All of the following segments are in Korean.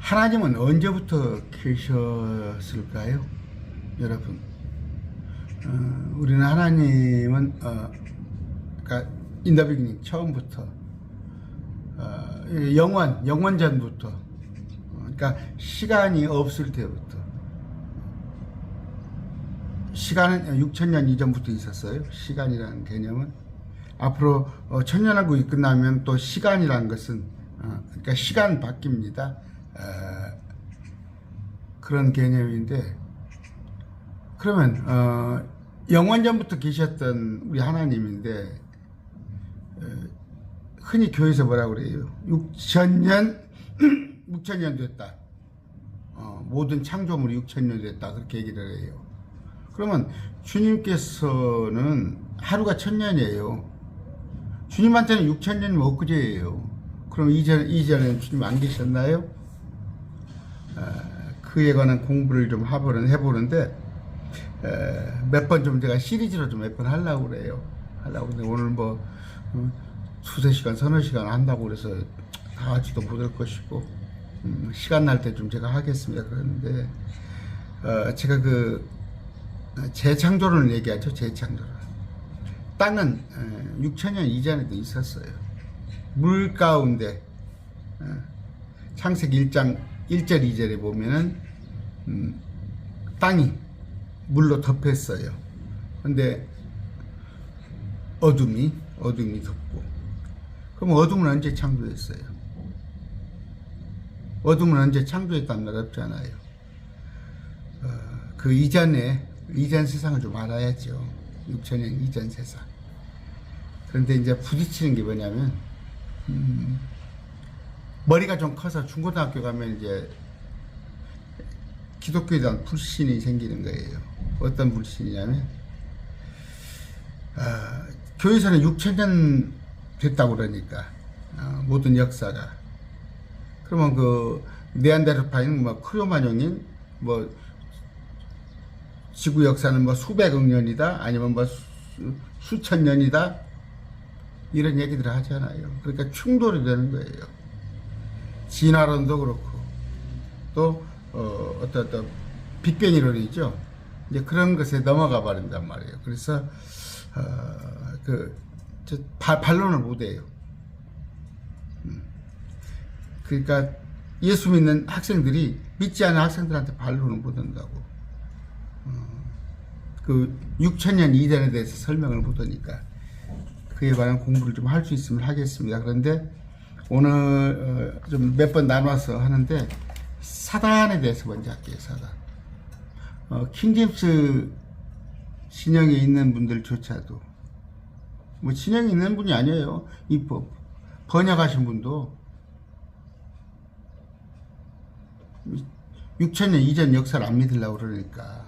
하나님은 언제부터 계셨을까요? 여러분, 우리는 하나님은 그러니까 인더 비기닝 처음부터 영원전부터, 그러니까 시간이 없을 때부터, 시간은 6천년 이전부터 있었어요. 시간이라는 개념은 앞으로 천년왕국이 끝나면 또 시간이라는 것은 그러니까 시간 바뀝니다. 그런 개념인데, 그러면 영원전부터 계셨던 우리 하나님인데, 흔히 교회에서 뭐라고 그래요? 6천년 됐다. 모든 창조물이 6천년 됐다. 그렇게 얘기를 해요. 그러면 주님께서는 하루가 1000년이에요. 주님한테는 6천년이면 엊그제예요. 그럼 이전에는 주님 안 계셨나요? 그에 관한 공부를 좀 해보는데, 몇 번 좀 제가 시리즈로 좀 몇 번 하려고 그래요. 근데 오늘 뭐, 두세 시간, 서너 시간 한다고 그래서 다 같이도 못할 것이고, 시간 날 때 좀 제가 하겠습니다. 그런데, 제가 재창조론을 얘기하죠. 재창조론. 땅은 6천년 이전에도 있었어요. 물 가운데, 창세기 1장 1절 2절에 보면은 땅이 물로 덮였어요. 근데 어둠이 덮고, 그럼 어둠은 언제 창조했어요? 어둠은 언제 창조했다는 말 없잖아요. 그 이전 세상을 좀 알아야죠. 6천년 이전 세상. 그런데 이제 부딪히는 게 뭐냐면, 머리가 좀 커서 중고등학교 가면 이제 기독교에 대한 불신이 생기는 거예요. 어떤 불신이냐면, 교회에서는 6천년 됐다고 그러니까, 모든 역사가. 그러면 네안데르탈인, 크로마뇽인, 지구 역사는 수백억 년이다, 아니면 수천 년이다, 이런 얘기들을 하잖아요. 그러니까 충돌이 되는 거예요. 진화론도 그렇고, 또, 어떤 빅뱅 이론이죠. 이제 그런 것에 넘어가 버린단 말이에요. 그래서, 반론을 못 해요. 그러니까 예수 믿는 학생들이 믿지 않은 학생들한테 반론을 못 한다고. 6천년 이전에 대해서 설명을 못 하니까 그에 관한 공부를 좀 할 수 있으면 하겠습니다. 그런데 오늘 좀 몇 번 나눠서 하는데, 사단에 대해서 먼저 할게요. 사단. 킹제임스 신형에 있는 분들조차도, 신형이 있는 분이 아니에요. 번역하신 분도 6천년 이전 역사를 안 믿으려고 그러니까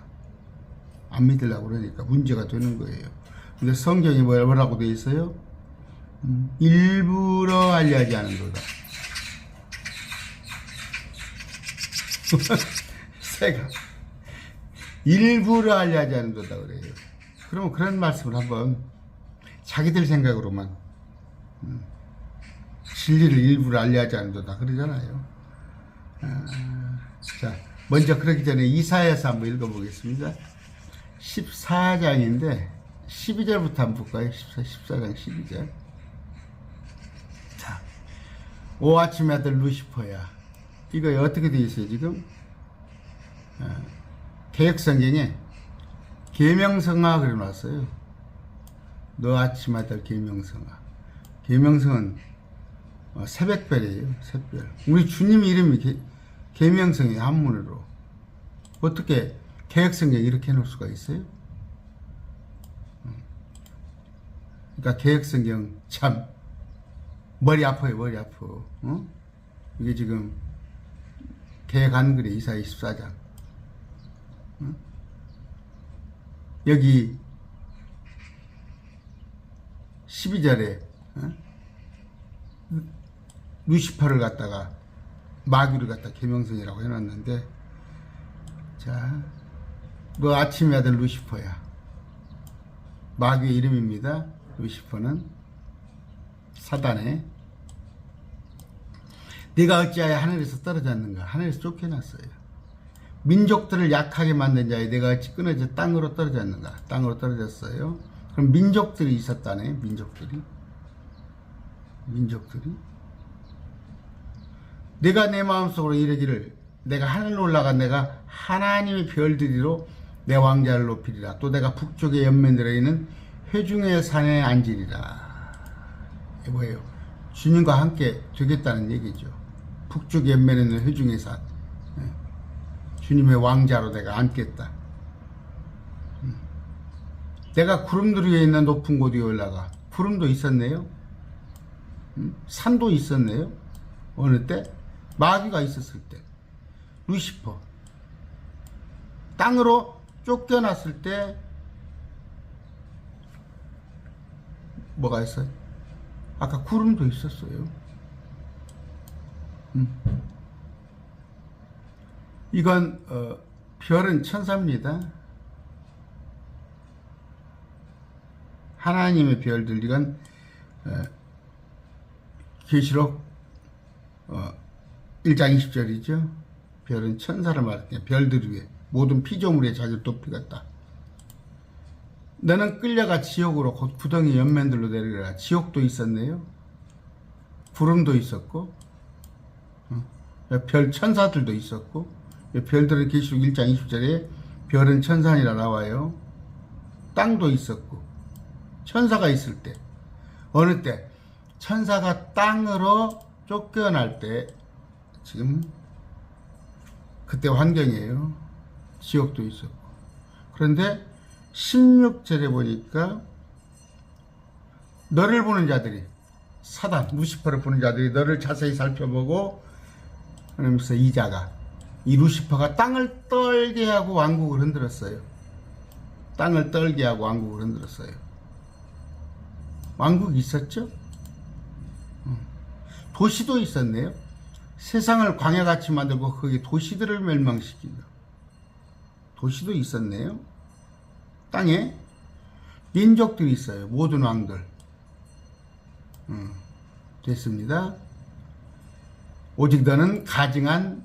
문제가 되는 거예요. 근데 성경이 뭐라고 되어 있어요? 일부러 알려하지 않은 거다. 새가 일부러 알려하지 않은 거다 그래요. 그러면 그런 말씀을 한번 자기들 생각으로만, 진리를 일부러 알려하지 않은 거다 그러잖아요. 자, 먼저 그러기 전에 이사야서 한번 읽어보겠습니다. 14장인데 12절부터 한번 볼까요? 14장 12절. 자, 오 아침의 아들 루시퍼야. 이거 어떻게 되어 있어요 지금? 개역성경에 계명성아 그려놨어요. 너 아침 아들 계명성아. 계명성은 새벽별이에요. 새별. 우리 주님 이름이 계명성이에요. 한문으로. 어떻게 개역성경에 이렇게 해놓을 수가 있어요? 그러니까 개역성경 참 머리 아파요. 머리 아파. 이게 지금 개역 한글에 이사야 24장. 여기 12절에 루시퍼를 갖다가 마귀를 갖다 계명성이라고 해놨는데, 자, 너 아침의 아들 루시퍼야. 마귀의 이름입니다. 루시퍼는 사단의. 네가 어찌하여 하늘에서 떨어졌는가? 하늘에서 쫓겨났어요. 민족들을 약하게 만든 자에 내가 어찌 끊어져 땅으로 떨어졌는가? 땅으로 떨어졌어요. 그럼 민족들이 있었다네. 민족들이 내가 내 마음속으로 이르기를 내가 하늘로 올라가 내가 하나님의 별들이로 내 왕자를 높이리라. 또 내가 북쪽의 연면들에 있는 회중의 산에 앉으리라. 이게 뭐예요? 주님과 함께 되겠다는 얘기죠. 북쪽의 연면에 있는 회중의 산, 주님의 왕자로 내가 앉겠다. 내가 구름들 위에 있는 높은 곳 위에 올라가. 구름도 있었네요. 산도 있었네요. 어느 때? 마귀가 있었을 때. 루시퍼. 땅으로 쫓겨났을 때 뭐가 있어요? 아까 구름도 있었어요. 이건 별은 천사입니다. 하나님의 별들. 이건 계시록 1장 20절이죠. 별은 천사를 말할게요. 별들 위에 모든 피조물에 자기를 높이겠다. 너는 끌려가 지옥으로 곧 구덩이 연면들로 내리라. 지옥도 있었네요. 구름도 있었고 별 천사들도 있었고, 별들은 계시록 1장 20절에 별은 천사니라 나와요. 땅도 있었고, 천사가 있을 때, 어느 때? 천사가 땅으로 쫓겨날 때, 지금 그때 환경이에요. 지옥도 있었고. 그런데 16절에 보니까 너를 보는 자들이, 사단 루시퍼를 보는 자들이 너를 자세히 살펴보고, 그러면서 이 루시퍼가 땅을 떨게 하고 왕국을 흔들었어요. 땅을 떨게 하고 왕국을 흔들었어요. 왕국이 있었죠? 도시도 있었네요. 세상을 광야같이 만들고 거기 도시들을 멸망시키고. 도시도 있었네요. 땅에 민족들이 있어요. 모든 왕들. 됐습니다. 오직 너는 가증한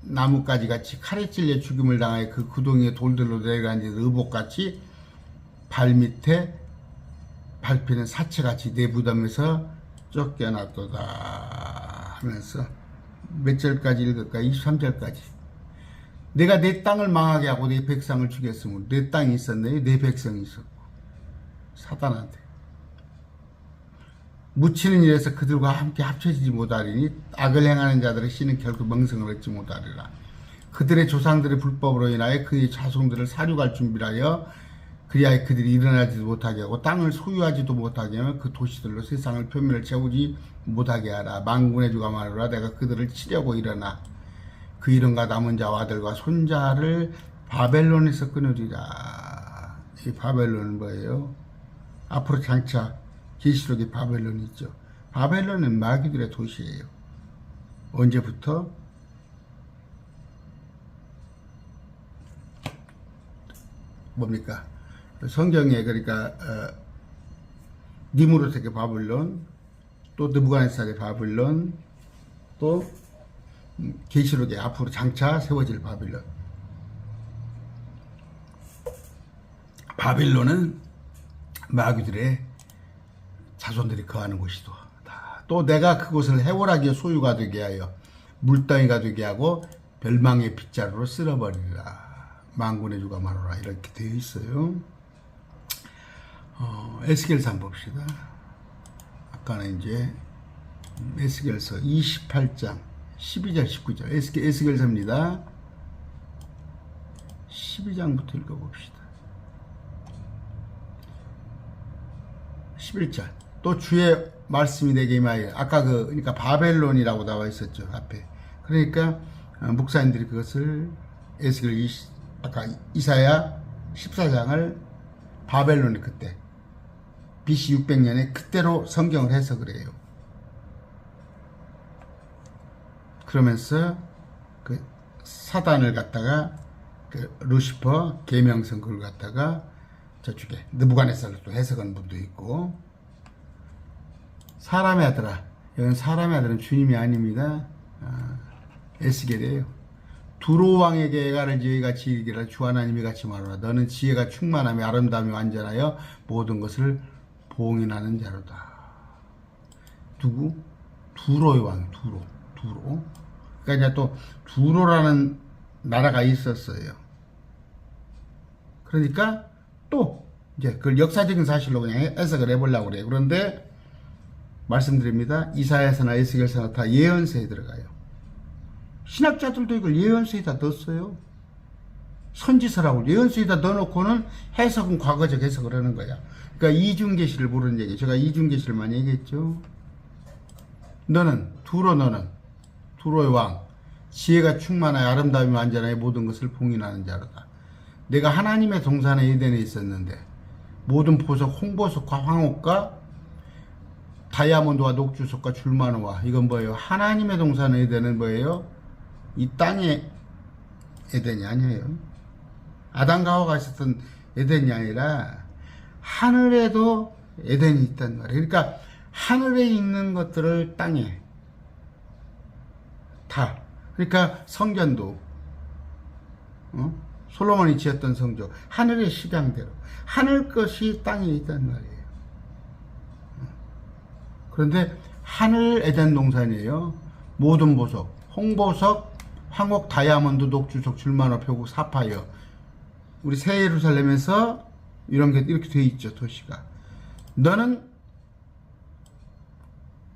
나뭇가지 같이 칼에 찔려 죽임을 당하여 그 구덩이에 돌들로 내려앉은 의복같이 발밑에 밟히는 사체같이 내 무덤에서 쫓겨났도다 하면서 몇 절까지 읽을까? 23절까지. 내가 내 땅을 망하게 하고 내 백성을 죽였으므로. 내 땅이 있었네. 내 백성이 있었고. 사단한테 묻히는 일에서 그들과 함께 합쳐지지 못하리니 악을 행하는 자들의 씨는 결코 명성을 얻지 못하리라. 그들의 조상들의 불법으로 인하여 그의 자손들을 사륙할 준비를 하여 그리하여 그들이 일어나지도 못하게 하고 땅을 소유하지도 못하게 하며 그 도시들로 세상을 표면을 채우지 못하게 하라. 만군의 주가 말하노라. 내가 그들을 치려고 일어나 그 이름과 남은 자와 아들과 손자를 바벨론에서 끊으리라. 이 바벨론은 뭐예요? 앞으로 장차 계시록에 바벨론이 있죠. 바벨론은 마귀들의 도시예요. 언제부터? 뭡니까? 성경에 그러니까 니무롯의 바벨론, 또 느부갓네살의 바벨론, 또 계시록에 앞으로 장차 세워질 바벨론. 바벨론은 마귀들의 자손들이 거하는 곳이다. 또 내가 그곳을 해월하게 소유가 되게 하여 물덩이가 되게 하고 멸망의 빗자루로 쓸어버리리라. 만군의 주가 말하노라. 이렇게 되어 있어요. 에스겔서 한번 봅시다. 아까는 이제 에스겔서 28장 12절 19절 에스겔서입니다. 12장부터 읽어봅시다. 11절. 또 주의 말씀이 내게 임하여. 아까 그러니까 바벨론이라고 나와 있었죠, 앞에. 그러니까 목사님들이 그것을 아까 이사야 14장을 바벨론이 그때 BC 600년에 그때로 성경을 해석을 해요. 그러면서 그 사단을 갖다가 그 루시퍼 계명성 그걸 갖다가 저쪽에 느부갓네살로 또 해석하는 분도 있고, 사람의 아들아 이건 사람의 아들은 주님이 아닙니다. 애쓰게 돼요. 두로 왕에게 애가를 지혜 같이 이르기를 주 하나님이 같이 말하라. 너는 지혜가 충만하며 아름다움이 완전하여 모든 것을 봉인하는 자로다. 누구? 두로의 왕, 두로. 그러니까 이제 또 두로라는 나라가 있었어요. 그러니까 또 이제 그걸 역사적인 사실로 그냥 해석을 해보려고 그래요. 그런데 말씀드립니다. 이사야서나 에스겔서나 다 예언서에 들어가요. 신학자들도 이걸 예언서에다 넣었어요. 선지서라고 예언서에다 넣어놓고는 해석은 과거적 해석을 하는 거야. 그러니까 이중계시를 모르는 얘기. 제가 이중계시를 많이 얘기했죠. 너는 두로의 왕, 지혜가 충만하여 아름다움이 완전하여 모든 것을 봉인하는 자로다. 내가 하나님의 동산에 에덴에 있었는데 모든 보석, 홍보석과 황옥과 다이아몬드와 녹주석과 줄마노와 이건 뭐예요? 하나님의 동산 에덴은 뭐예요? 이 땅의 에덴이 아니에요. 아담과 하와가 있었던 에덴이 아니라 하늘에도 에덴이 있단 말이에요. 그러니까 하늘에 있는 것들을 땅에 다. 그러니까 성전도 솔로몬이 지었던 성전 하늘의 식양대로 하늘 것이 땅에 있단 말이에요. 그런데 하늘 에덴 동산이에요. 모든 보석, 홍보석, 황옥, 다이아몬드, 녹주석, 줄마노, 표국, 사파이어. 우리 새 예루살렘에서 이런 게 이렇게 돼 있죠. 도시가. 너는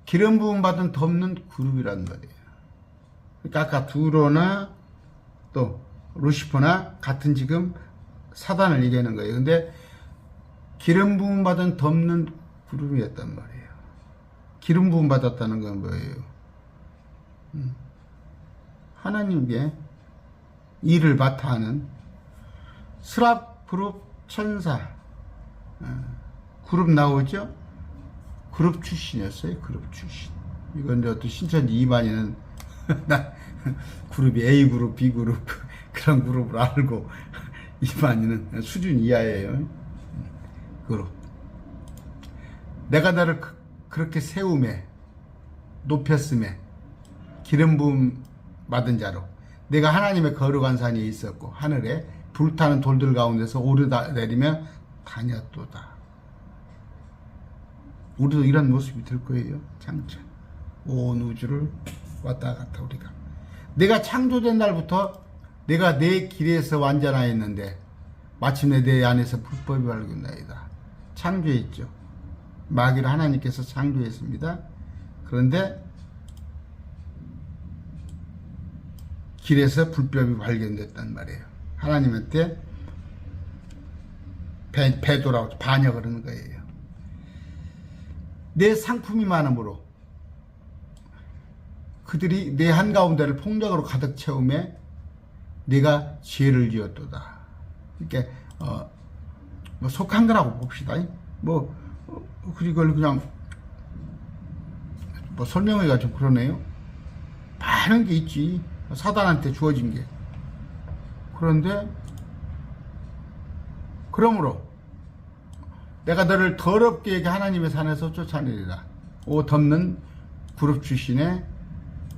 기름 부음 받은 덮는 그룹이란 말이에요. 그러니까 아까 두로나 또 루시퍼나 같은 지금 사단을 얘기하는 거예요. 근데 기름 부음 받은 덮는 그룹이었단 말이에요. 기름 부음 받았다는 건 뭐예요? 하나님께 일을 맡아 하는 스랍 그룹 천사 그룹 나오죠? 그룹 출신이었어요. 그룹 출신. 이건 이제 또 신천지 이만희는 그룹이 A 그룹, B 그룹 그런 그룹을 알고 이만희는 수준 이하예요. 그룹. 내가 너를 그렇게 세움에 높였음에 기름 부음 받은 자로 내가 하나님의 거룩한 산에 있었고 하늘에 불타는 돌들 가운데서 오르다 내리며 다녔도다. 우리도 이런 모습이 될 거예요. 장차 온 우주를 왔다 갔다 우리가 내가 창조된 날부터 내가 내 길에서 완전하였는데 마침내 내 안에서 불법이 발견나이다. 창조했죠. 마귀를 하나님께서 창조했습니다. 그런데 길에서 불법이 발견됐단 말이에요. 하나님한테 배도라고 반역을 하는 거예요. 내 상품이 많으므로 그들이 내 한가운데를 폭력으로 가득 채우매 내가 죄를 지었도다. 이렇게 뭐 속한 거라고 봅시다. 그걸 그냥 뭐 설명하기가 좀 그러네요. 많은 게 있지. 사단한테 주어진 게. 그런데 그러므로 내가 너를 더럽게 여기 하나님의 산에서 쫓아내리라. 오 덮는 그룹 출신의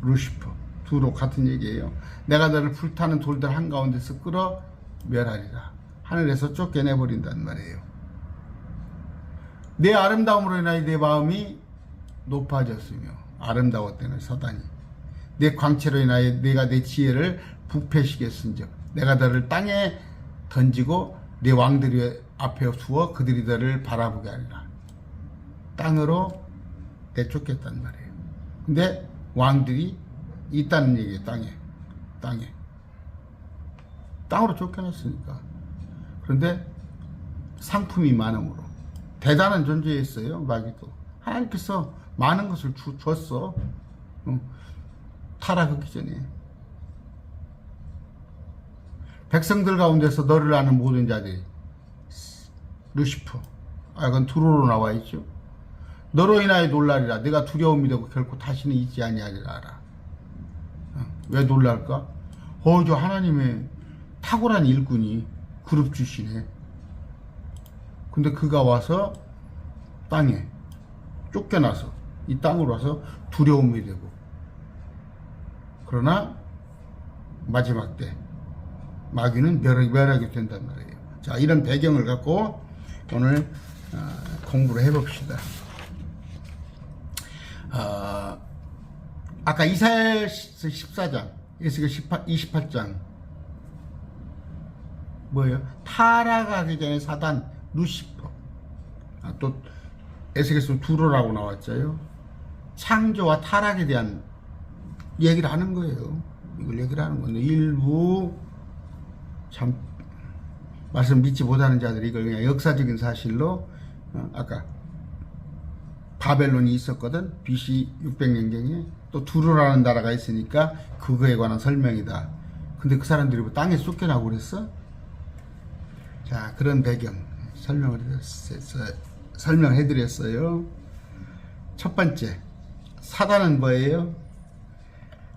루시퍼 두로 같은 얘기예요. 내가 너를 불타는 돌들 한가운데서 끌어 멸하리라. 하늘에서 쫓겨내버린단 말이에요. 내 아름다움으로 인하여 내 마음이 높아졌으며 아름다웠다는 사단이 내 광채로 인하여 내가 내 지혜를 부패시켰은즉 내가 너를 땅에 던지고 내 왕들이 앞에 두어 그들이 너를 바라보게 하리라. 땅으로 내쫓겠단 말이에요. 근데 왕들이 있다는 얘기예요. 땅에 땅으로 쫓겨났으니까. 그런데 상품이 많음으로 대단한 존재였어요. 마귀도 하나님께서 많은 것을 줬어. 타락하기 전에 백성들 가운데서 너를 아는 모든 자들이 루시퍼 그건 두로로 나와 있죠. 너로 인하여 놀라리라. 내가 두려움이 되고 결코 다시는 있지 아니하리라. 왜 놀랄까? 저 하나님의 탁월한 일꾼이 그룹 출신에 근데 그가 와서 땅에 쫓겨나서 이 땅으로 와서 두려움이 되고, 그러나 마지막 때 마귀는 멸하게 된단 말이에요. 자, 이런 배경을 갖고 오늘 공부를 해봅시다. 아까 이사야서 14장, 에스겔 28장 뭐예요? 타락하기 전에 사단 루시퍼. 또 에스겔서 두로라고 나왔죠. 창조와 타락에 대한 얘기를 하는 거예요. 이걸 얘기를 하는 건데, 일부 참 말씀 믿지 못하는 자들이 이걸 그냥 역사적인 사실로, 아까 바벨론이 있었거든, BC 600년경에. 또 두루라는 나라가 있으니까 그거에 관한 설명이다. 근데 그 사람들이 뭐 땅에 쫓겨나고 그랬어? 자, 그런 배경 설명해드렸어요. 첫 번째, 사단은 뭐예요?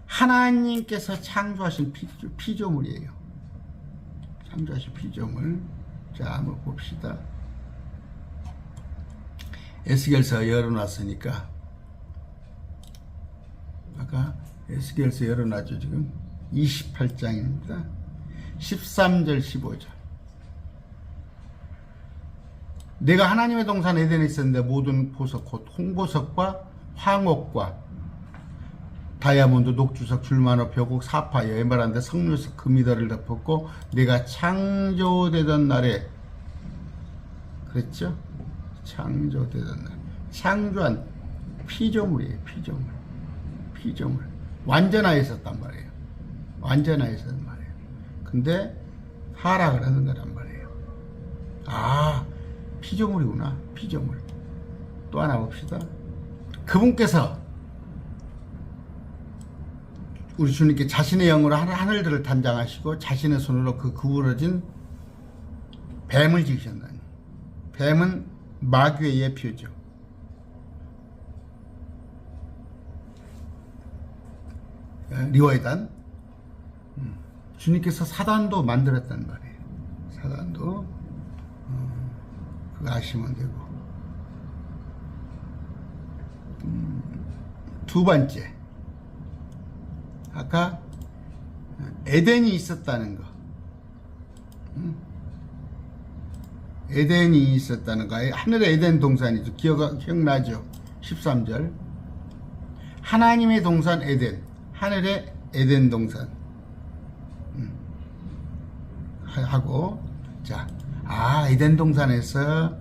하나님께서 창조하신 피조물이에요. 창조하신 피조물. 자, 한번 봅시다. 에스겔서 열어놨으니까, 아까 에스겔서 열어놨죠. 지금 28장입니다 13절 15절. 내가 하나님의 동산 에덴에 있었는데 모든 보석 곧 홍보석과 황옥과 다이아몬드, 녹주석, 줄만호, 벼곡, 사파이어, 에메랄드, 석류석, 금이더를 덮었고, 내가 창조되던 날에, 그랬죠? 창조되던 날, 창조한 피조물이에요. 피조물. 완전하에 있었단 말이에요. 완전하에 있었단 말이에요. 근데 하락을 하는 거란 말이에요. 아, 피조물이구나. 피조물. 또 하나 봅시다. 그분께서 우리 주님께 자신의 영으로 하늘들을 단장하시고 자신의 손으로 그 구부러진 뱀을 지으셨나니. 뱀은 마귀의 예표죠. 리워이단. 주님께서 사단도 만들었단 말이에요. 사단도. 그거 아시면 되고. 두 번째, 아까 에덴이 있었다는 거. 에덴이 있었다는 거. 하늘의 에덴 동산이죠. 기억나죠? 13절. 하나님의 동산 에덴, 하늘의 에덴 동산 하고, 자, 에덴 동산에서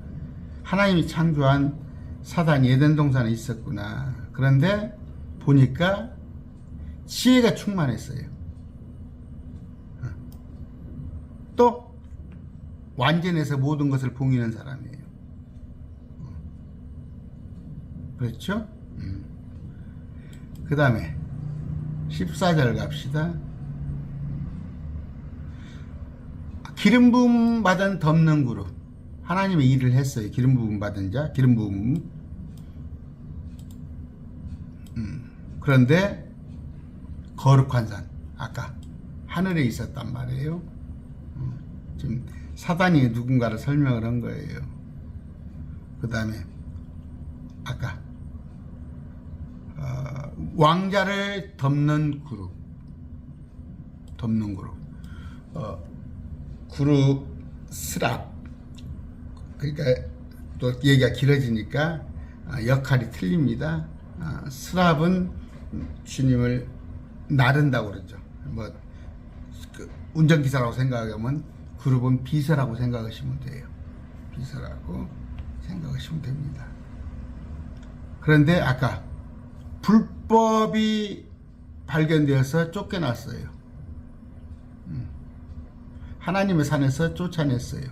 하나님이 창조한 사단이 에덴 동산에 있었구나. 그런데 보니까 지혜가 충만했어요. 또 완전해서 모든 것을 봉인한 사람이에요. 그렇죠? 그 다음에 14절 갑시다. 기름 부음 받은 덮는 그룹. 하나님의 일을 했어요. 기름 부음 받은 자, 기름 부음. 그런데 거룩한 산, 아까 하늘에 있었단 말이에요. 지금 사단이 누군가를 설명을 한 거예요. 그 다음에 아까 왕자를 덮는 그룹. 그룹 스랍. 그러니까 또 얘기가 길어지니까 역할이 틀립니다. 스랍은 주님을 나른다고 그러죠. 운전기사라고 생각하면 그룹은 비서라고 생각하시면 돼요. 비서라고 생각하시면 됩니다. 그런데 아까 불법이 발견되어서 쫓겨났어요. 하나님의 산에서 쫓아냈어요.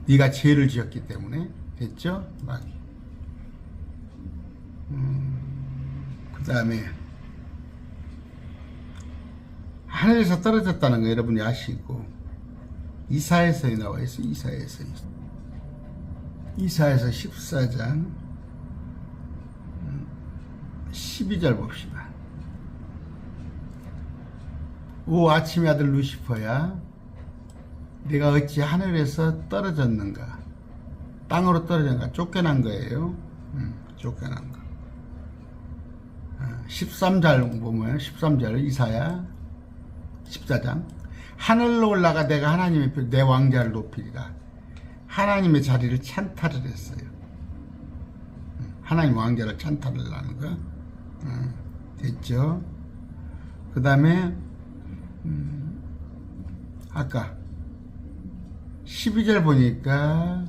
네가 죄를 지었기 때문에 됐죠? 마귀. 그 다음에 하늘에서 떨어졌다는 거 여러분이 아시고, 이사야서에 나와 있어요. 이사야서 14장 12절 봅시다. 오 아침의 아들 루시퍼야, 내가 어찌 하늘에서 떨어졌는가. 땅으로 떨어져가 쫓겨난 거예요. 쫓겨난 거. 13절 보면 13절 이사야 14장 하늘로 올라가 내가 하나님의 내 왕자를 높이리라. 하나님의 자리를 찬탈을 했어요. 하나님 왕자를 찬탈을 하는 거. 됐죠? 그 다음에 아까 12절 보니까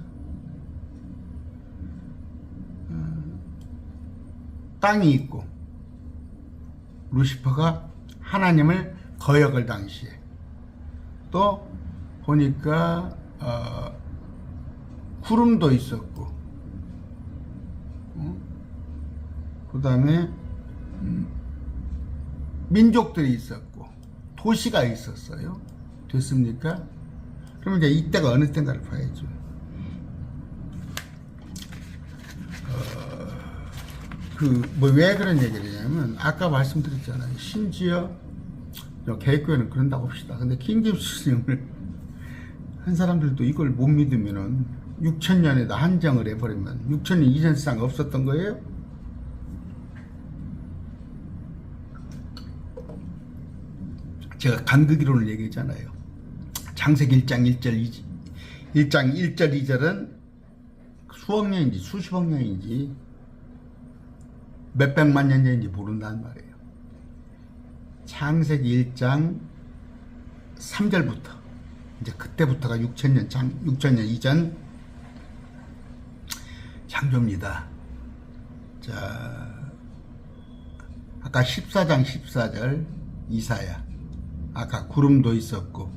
땅이 있고 루시퍼가 하나님을 거역을 당시에 또 보니까 구름도 있었고 그 다음에 민족들이 있었고 도시가 있었어요. 됐습니까? 그러면 이제 이때가 어느 때인가를 봐야죠. 왜 그런 얘기를 하냐면 아까 말씀드렸잖아요. 심지어 개혁교회는 그런다고 합시다. 근데 킹제임스 스님을 한 사람들도 이걸 못 믿으면은 6,000년에다 한정을 해버리면 6,000년 이전 세상 없었던 거예요? 제가 간극이론을 얘기했잖아요. 창세기 1장 1절 2절은 수억 년인지 수십억 년인지 몇백만 년 전인지 모른다는 말이에요. 창세기 1장 3절부터 이제 그때부터가 6,000년 이전 창조입니다. 자, 아까 14장 14절 이사야 아까 구름도 있었고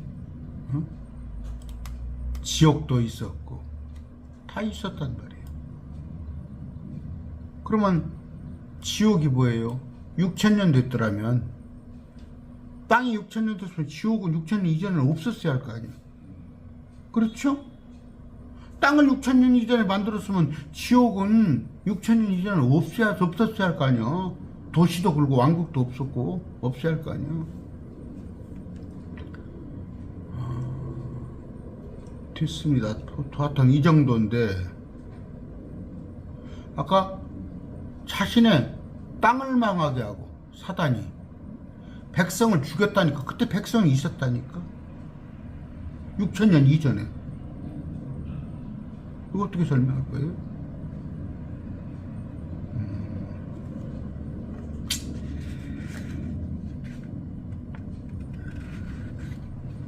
지옥도 있었고 다 있었단 말이에요. 그러면 지옥이 뭐예요? 6,000년 됐더라면 땅이 6,000년 됐으면 지옥은 6,000년 이전에는 없었어야 할 거 아니에요. 그렇죠? 땅을 6,000년 이전에 만들었으면 지옥은 6,000년 이전에 없었어야 할 거 아니에요. 도시도 그렇고 왕국도 없었고 없어야 할 거 아니에요. 됐습니다. 하여튼 이 정도인데 아까 자신의 땅을 망하게 하고 사단이 백성을 죽였다니까. 그때 백성이 있었다니까. 6,000년 이전에. 이거 어떻게 설명할 거예요?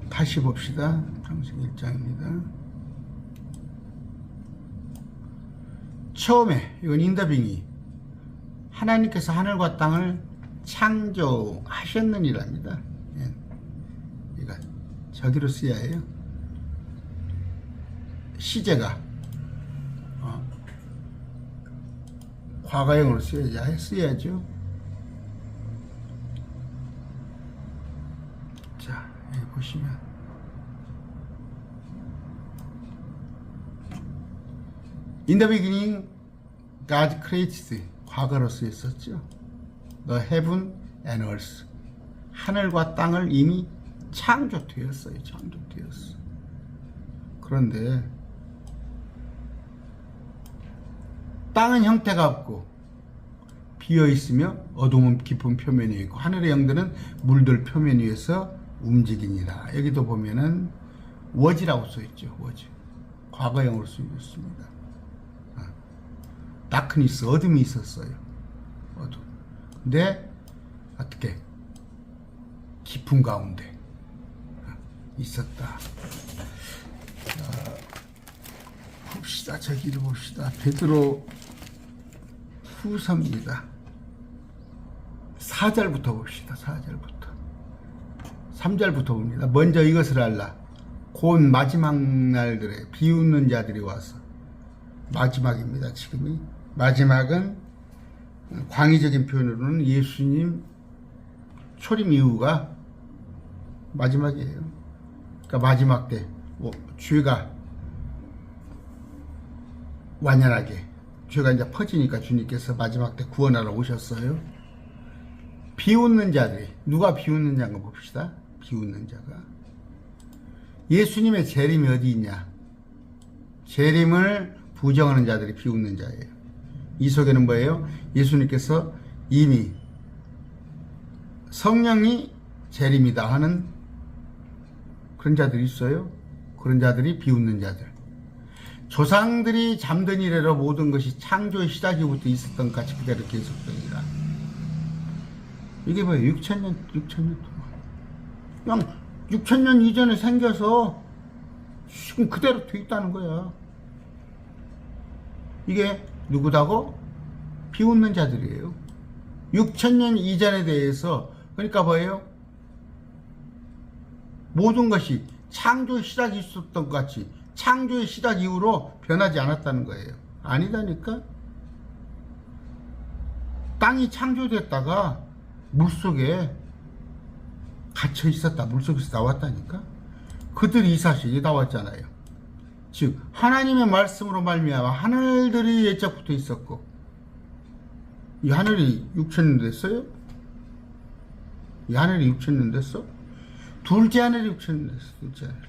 다시 봅시다. 창세기 1장입니다. 처음에 이건 인더빙이 하나님께서 하늘과 땅을 창조하셨느니랍니다. 예. 이거 저기로 써야 해요. 시제가 과거형으로 써야죠. 자, 여기 보시면 In the beginning, God created 과거로 쓰였었죠. The heaven and earth. 하늘과 땅을 이미 창조되었어요. 창조되었어. 그런데 땅은 형태가 없고 비어 있으며 어둠은 깊은 표면 위에 있고 하늘의 영들은 물들 표면 위에서 움직이니라. 여기도 보면은 워즈라고 써있죠. 워즈. 과거형으로 쓰였습니다. 다크니스, 어둠이 있었어요. 어둠. 근데 어떻게 깊은 가운데 있었다. 봅시다. 저기를 봅시다. 베드로 후서입니다. 4절부터 봅시다. 4절부터. 3절부터 봅니다. 먼저 이것을 알라. 곧 마지막 날들에 비웃는 자들이 와서. 마지막입니다. 지금이. 마지막은 광의적인 표현으로는 예수님 초림 이후가 마지막이에요. 그러니까 마지막 때 죄가 완연하게 죄가 이제 퍼지니까 주님께서 마지막 때 구원하러 오셨어요. 비웃는 자들이 누가 비웃는 자인가 봅시다. 비웃는 자가 예수님의 재림이 어디 있냐? 재림을 부정하는 자들이 비웃는 자예요. 이 속에는 뭐예요? 예수님께서 이미 성령이 재림이다 하는 그런 자들이 있어요. 그런 자들이 비웃는 자들. 조상들이 잠든 이래로 모든 것이 창조의 시작이부터 있었던 것 같이 그대로 계속되니라. 이게 뭐예요? 6,000년 동안. 그냥 6,000년 이전에 생겨서 지금 그대로 돼 있다는 거야. 이게 누구다고? 비웃는 자들이에요. 6,000년 이전에 대해서, 그러니까 뭐예요? 모든 것이 창조의 시작이 있었던 것 같이 창조의 시작 이후로 변하지 않았다는 거예요. 아니다니까? 땅이 창조됐다가 물속에 갇혀 있었다. 물속에서 나왔다니까? 그들이 이 사실이 나왔잖아요. 즉 하나님의 말씀으로 말미암아 하늘들이 옛적부터 있었고, 이 하늘이 6,000년 됐어요? 이 하늘이 6,000년 됐어? 둘째 하늘이 6,000년 됐어. 둘째 하늘.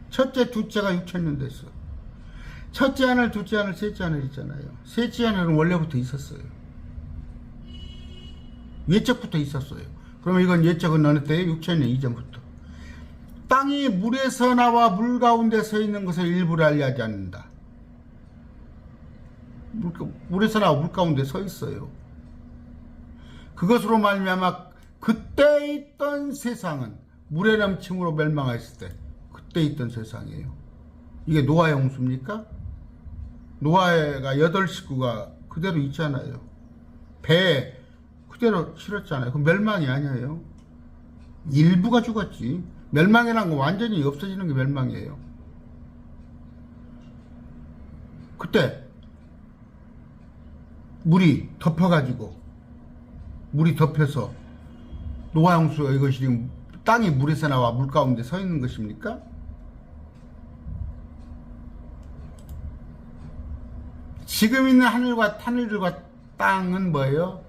첫째, 둘째가 6,000년 됐어. 첫째 하늘, 둘째 하늘, 셋째 하늘 있잖아요. 셋째 하늘은 원래부터 있었어요. 옛적부터 있었어요. 그러면 이건 옛적은 어느 때예요? 6,000년 이전부터. 땅이 물에서 나와 물 가운데 서 있는 것을 일부러 알려하지 않는다. 물에서 나와 물 가운데 서 있어요. 그것으로 말미암아 그때 있던 세상은 물의 넘침으로 멸망했을 때 그때 있던 세상이에요. 이게 노아의 홍수입니까? 노아가 8식구가 그대로 있잖아요. 배에 그대로 실었잖아요. 그럼 멸망이 아니에요. 일부가 죽었지. 멸망이란 건 완전히 없어지는 게 멸망이에요. 그때 물이 덮어가지고, 물이 덮여서 노아 홍수가 이것이 지금 땅이 물에서 나와 물 가운데 서 있는 것입니까? 지금 있는 하늘들과 땅은 뭐예요?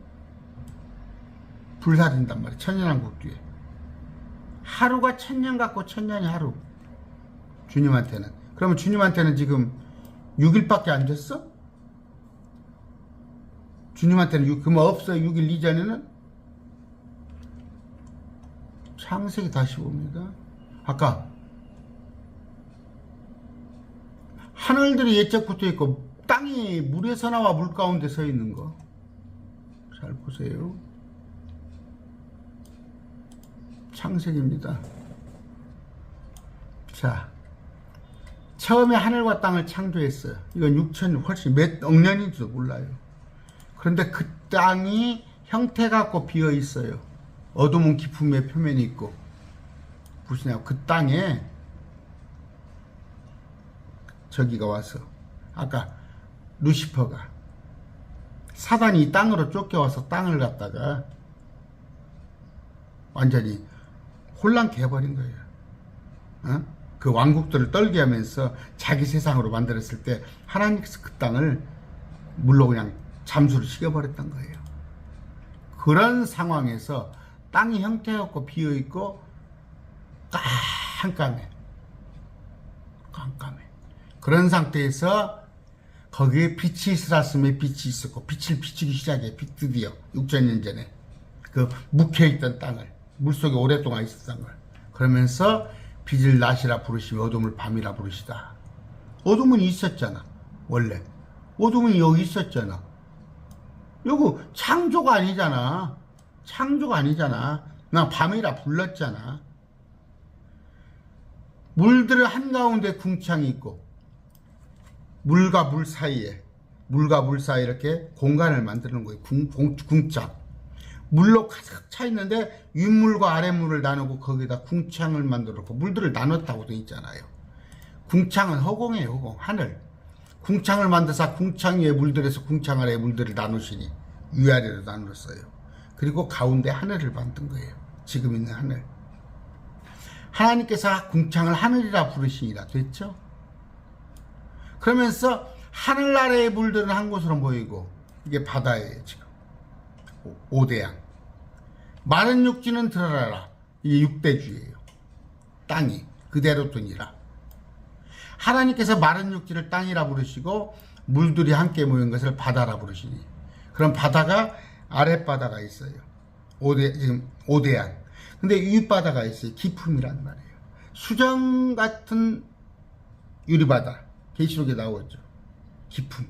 불사른단 말이에요. 천년왕국 뒤에. 하루가 1,000년 같고 1,000년이 하루. 주님한테는. 그러면 주님한테는 지금 6일밖에 안 됐어? 주님한테는 그만 없어. 6일 이전에는? 창세기 다시 봅니다. 아까 하늘들이 옛적부터 있고 땅이 물에서 나와 물 가운데 서 있는 거 잘 보세요. 창세기입니다. 자, 처음에 하늘과 땅을 창조했어요. 이건 6천 훨씬 몇 억 년인지도 몰라요. 그런데 그 땅이 형태 갖고 비어 있어요. 어두운 깊음의 표면이 있고. 보시냐고. 그 땅에 저기가 와서, 아까 루시퍼가, 사단이 이 땅으로 쫓겨와서 땅을 갖다가 완전히 혼란케 해버린 거예요. 어? 그 왕국들을 떨게 하면서 자기 세상으로 만들었을 때 하나님께서 그 땅을 물로 그냥 잠수를 시켜버렸던 거예요. 그런 상황에서 땅이 형태없고 비어있고 깜깜해. 그런 상태에서 거기에 빛이 있었으면 빛이 있었고, 빛을 비추기 시작해. 드디어 6,000년 전에 그 묵혀있던 땅을, 물속에 오랫동안 있었던 걸. 그러면서 빛을 낮이라 부르시며 어둠을 밤이라 부르시다. 어둠은 있었잖아. 원래 어둠은 여기 있었잖아. 요거 창조가 아니잖아. 창조가 아니잖아. 나 밤이라 불렀잖아. 물들의 한가운데 궁창이 있고, 물과 물 사이에 이렇게 공간을 만드는 거예요. 궁창. 물로 가득 차 있는데 윗물과 아랫물을 나누고 거기다 궁창을 만들었고, 물들을 나눴다고 되어 있잖아요. 궁창은 허공이에요. 허공. 하늘. 궁창을 만드사 궁창 위에 물들에서 궁창 아래에 물들을 나누시니 위아래로 나눴어요. 그리고 가운데 하늘을 만든 거예요. 지금 있는 하늘. 하나님께서 궁창을 하늘이라 부르시니라 됐죠? 그러면서 하늘 아래의 물들은 한 곳으로 모이고, 이게 바다예요. 지금 5대양. 마른 육지는 드러나라. 이게 6대주예요. 땅이 그대로 두니라. 하나님께서 마른 육지를 땅이라 부르시고 물들이 함께 모인 것을 바다라 부르시니. 그럼 바다가 아랫바다가 있어요. 지금 오대양. 근데 윗바다가 있어요. 깊음이란 말이에요. 수정 같은 유리바다. 계시록에 나오죠. 깊음.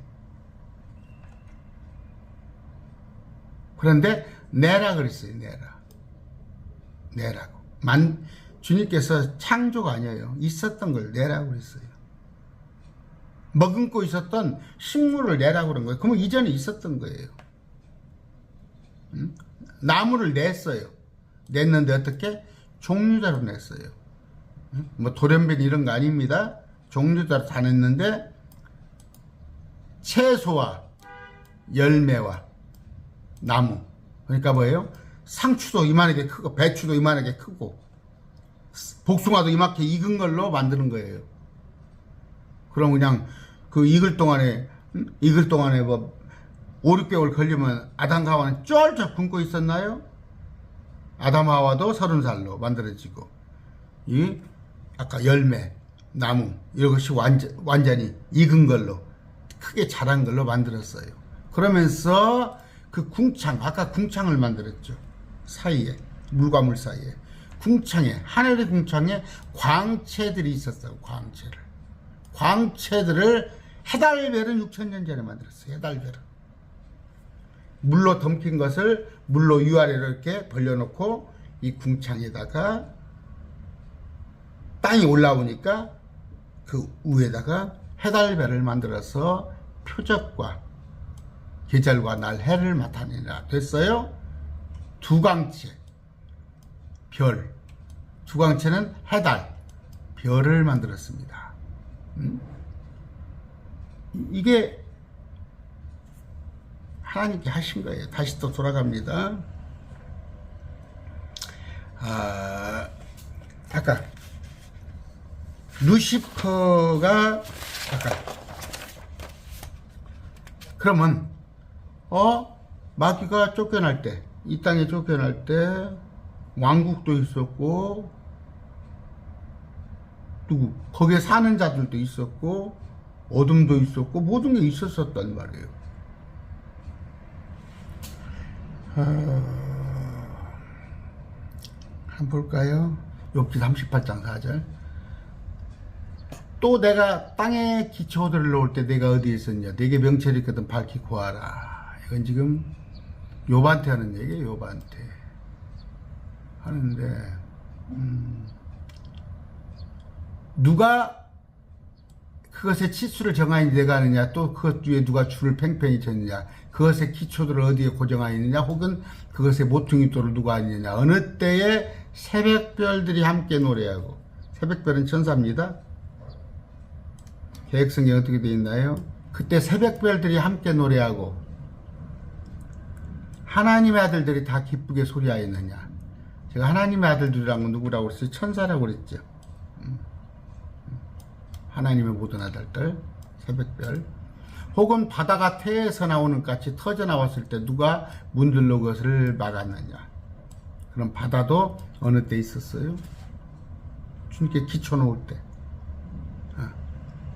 그런데 내라 그랬어요. 내라고. 주님께서 창조가 아니에요. 있었던 걸 내라고 그랬어요. 머금고 있었던 식물을 내라고 그런 거예요. 그러면 이전에 있었던 거예요. 나무를 냈어요. 냈는데 어떻게? 종류대로 냈어요. 뭐 돌연변 이런 거 아닙니다. 종류대로 다 냈는데 채소와 열매와 나무. 그러니까 뭐예요? 상추도 이만하게 크고 배추도 이만하게 크고 복숭아도 이만하게 익은 걸로 만드는 거예요. 그럼 그냥 그 익을 동안에 뭐 5, 6개월 걸리면 아담과 하와는 쫄쫄 굶고 있었나요? 아담 하와도 30살로 만들어지고 이 아까 열매, 나무 이것이 완전히 익은 걸로 크게 자란 걸로 만들었어요. 그러면서 그 궁창, 아까 궁창을 만들었죠. 사이에, 물과 물 사이에 궁창에, 하늘의 궁창에 광채들이 있었어요. 광채들을 해달별은 6,000년 전에 만들었어요. 해달별은 물로 덮인 것을 물로 위아래로 이렇게 벌려놓고 이 궁창에다가 땅이 올라오니까 그 위에다가 해달별을 만들어서 표적과 계절과 날 해를 나타내라 됐어요. 두광채 별, 두광채는 해달 별을 만들었습니다. 이게 하나님께 하신 거예요. 다시 또 돌아갑니다. 아까 루시퍼가 아까 그러면 마귀가 쫓겨날 때, 이 땅에 쫓겨날 때 왕국도 있었고 거기에 사는 자들도 있었고 어둠도 있었고 모든 게 있었단 말이에요. 한번 볼까요? 욥기 38장 4절. 또 내가 땅에 기초들을 놓을 때 내가 어디에 있었냐? 내게 명철이 있거든 밝히 구하라. 이건 지금 욥한테 하는 얘기예요. 욥한테 하는데 누가 그것의 치수를 정하니 내가 하느냐, 또 그것 위에 누가 줄을 팽팽히 쳤느냐, 그것의 기초들을 어디에 고정하였느냐, 혹은 그것의 모퉁이돌을 누가 하느냐. 어느 때에 새벽별들이 함께 노래하고, 새벽별은 천사입니다. 계획성이 어떻게 되어 있나요? 그때 새벽별들이 함께 노래하고 하나님의 아들들이 다 기쁘게 소리하였느냐. 제가 하나님의 아들들이란 건 누구라고 그랬어요? 천사라고 그랬죠. 하나님의 모든 아들들, 새벽별. 혹은 바다가 태에서 나오는 같이 터져 나왔을 때 누가 문들로 그것을 막았느냐. 그럼 바다도 어느 때 있었어요? 주님께 기초 놓을 때.